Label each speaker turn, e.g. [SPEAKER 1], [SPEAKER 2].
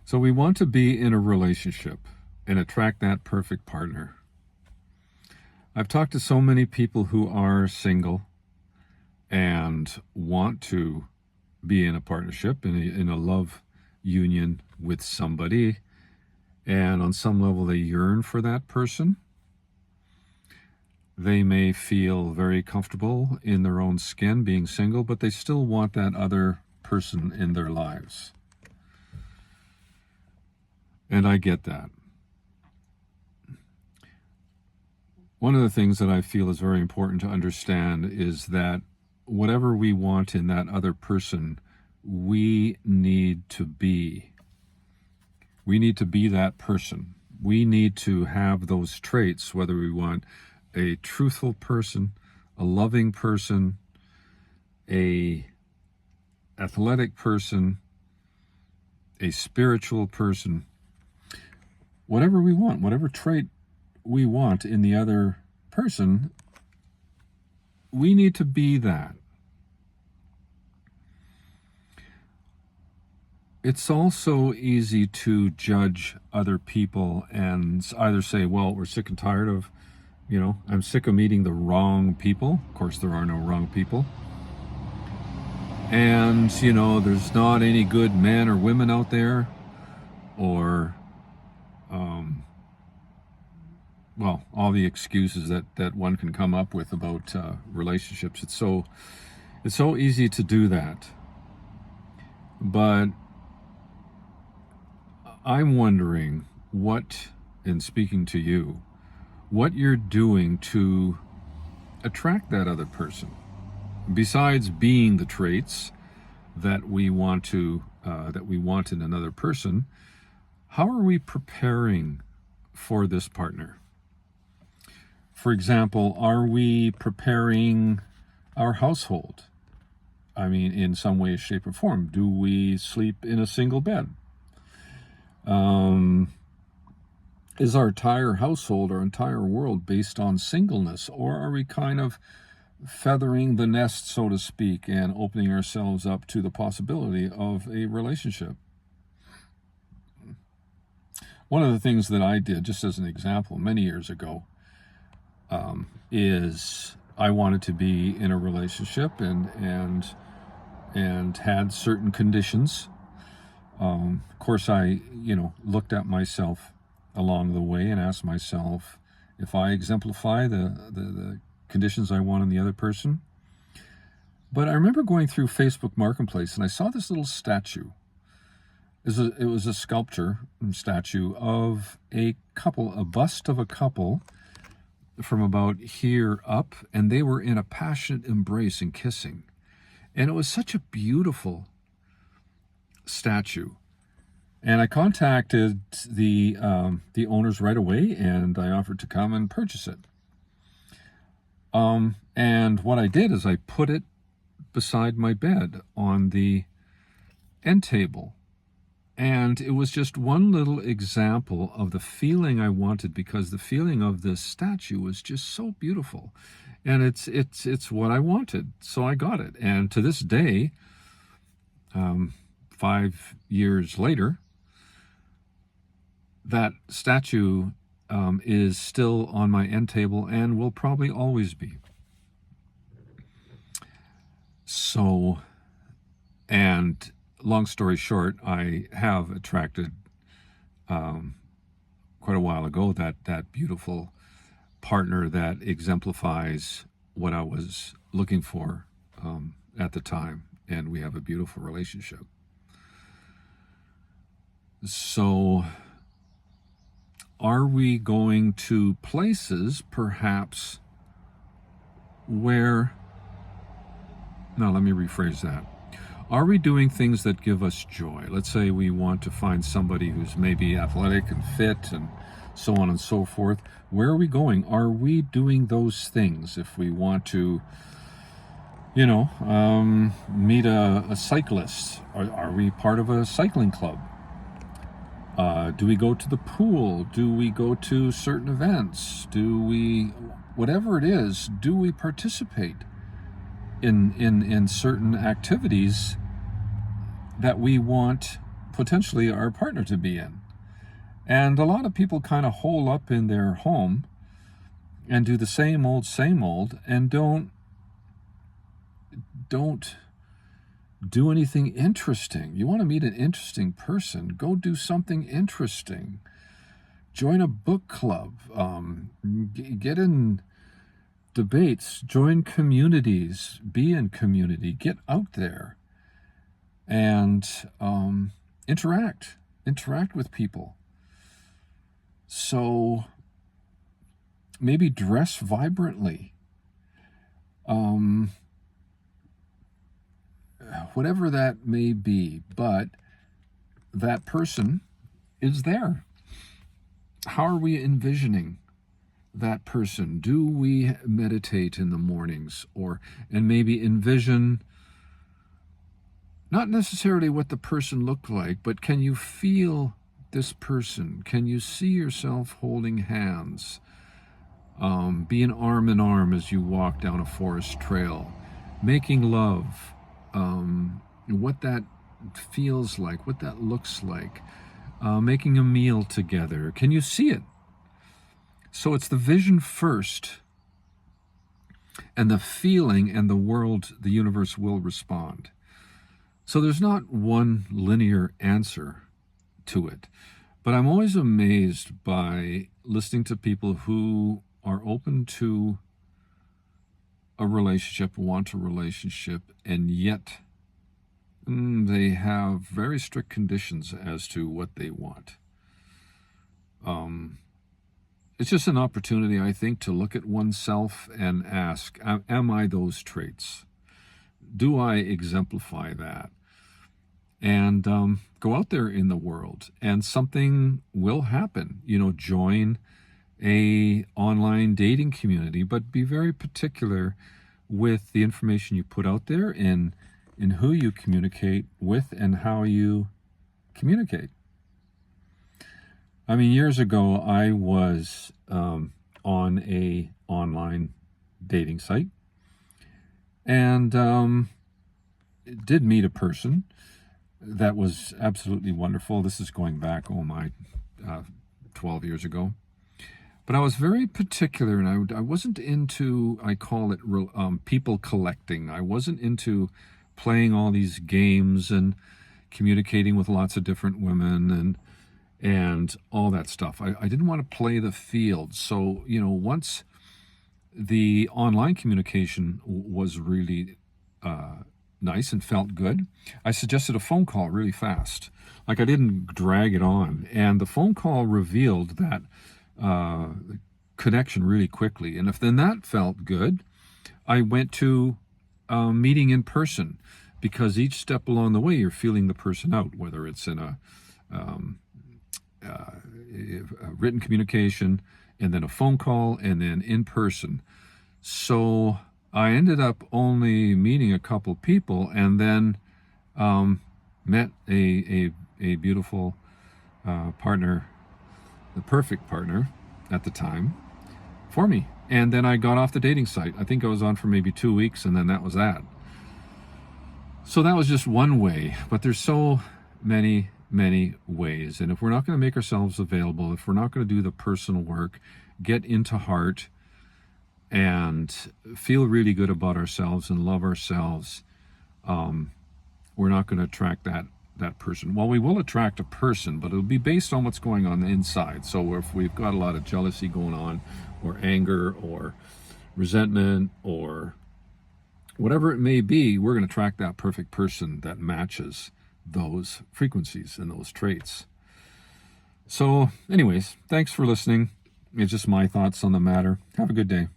[SPEAKER 1] So we want to be in a relationship and attract that perfect partner. I've talked to so many people who are single and want to be in a partnership, in a love union with somebody, and on some level they yearn for that person. They may feel very comfortable in their own skin being single, but they still want that other person in their lives. And I get that. One of the things that I feel is very important to understand is that whatever we want in that other person, we need to be. We need to be that person. We need to have those traits, whether we want a truthful person, a loving person, a athletic person, a spiritual person, whatever we want, whatever trait we want in the other person, we need to be that. It's also easy to judge other people and either say, well, we're sick and tired of, I'm sick of meeting the wrong people. Of course, there are no wrong people. And, there's not any good men or women out there, or all the excuses that one can come up with about relationships. It's so easy to do that. But I'm wondering in speaking to you, what you're doing to attract that other person. Besides being the traits that we want in another person, how are we preparing for this partner? For example, are we preparing our household? I mean, in some way, shape, or form. Do we sleep in a single bed? Is our entire household, our entire world based on singleness? Or are we kind of feathering the nest, so to speak, and opening ourselves up to the possibility of a relationship? One of the things that I did, just as an example, many years ago, is I wanted to be in a relationship and had certain conditions. Of course, I looked at myself along the way and asked myself if I exemplify the conditions I want in the other person. But I remember going through Facebook Marketplace and I saw this little statue. It was a sculpture statue of a couple, a bust of a couple from about here up, and they were in a passionate embrace and kissing. And it was such a beautiful statue. And I contacted the owners right away, and I offered to come and purchase it. And what I did is I put it beside my bed on the end table. And it was just one little example of the feeling I wanted, because the feeling of this statue was just so beautiful. And it's what I wanted. So I got it. And to this day, 5 years later, that statue is still on my end table and will probably always be. So, and long story short, I have attracted quite a while ago that beautiful partner that exemplifies what I was looking for at the time, and we have a beautiful relationship. So, are we going to places perhaps where... No, let me rephrase that. Are we doing things that give us joy? Let's say we want to find somebody who's maybe athletic and fit and so on and so forth. Where are we going? Are we doing those things? If we want to, meet a cyclist, are we part of a cycling club? Do we go to the pool? Do we go to certain events? Whatever it is, do we participate in certain activities that we want potentially our partner to be in. And a lot of people kind of hole up in their home and do the same old, and don't do anything interesting. You want to meet an interesting person, go do something interesting. Join a book club, get in debates, join communities, be in community, get out there and interact with people. So maybe dress vibrantly, whatever that may be, but that person is there. How are we envisioning that person? Do we meditate in the mornings, and maybe envision not necessarily what the person looked like, but can you feel this person? Can you see yourself holding hands, being arm in arm as you walk down a forest trail, making love, what that feels like, what that looks like, making a meal together? Can you see it? So it's the vision first, and the feeling, and the world, the universe will respond. So there's not one linear answer to it. But I'm always amazed by listening to people who are open to a relationship, want a relationship, and yet they have very strict conditions as to what they want. It's just an opportunity, I think, to look at oneself and ask, am I those traits? Do I exemplify that? And go out there in the world, and something will happen. Join a online dating community, but be very particular with the information you put out there, and in who you communicate with and how you communicate. I mean, years ago, I was on a online dating site, and did meet a person that was absolutely wonderful. This is going back, 12 years ago. But I was very particular, and I wasn't into, I call it people collecting. I wasn't into playing all these games and communicating with lots of different women and all that stuff. I didn't want to play the field. So, once the online communication was really nice and felt good, I suggested a phone call really fast. Like, I didn't drag it on. And the phone call revealed that connection really quickly. And if then that felt good, I went to meeting in person, because each step along the way you're feeling the person out, whether it's in a written communication, and then a phone call, and then in person. So I ended up only meeting a couple people, and then met a beautiful partner, the perfect partner at the time for me. And then I got off the dating site. I think I was on for maybe 2 weeks, and then that was that. So that was just one way, but there's so many ways. And if we're not going to make ourselves available, if we're not going to do the personal work, get into heart, and feel really good about ourselves and love ourselves, we're not going to attract that person. Well, we will attract a person, but it'll be based on what's going on inside. So if we've got a lot of jealousy going on, or anger, or resentment, or whatever it may be, we're going to attract that perfect person that matches those frequencies and those traits. So anyways, thanks for listening. It's just my thoughts on the matter. Have a good day.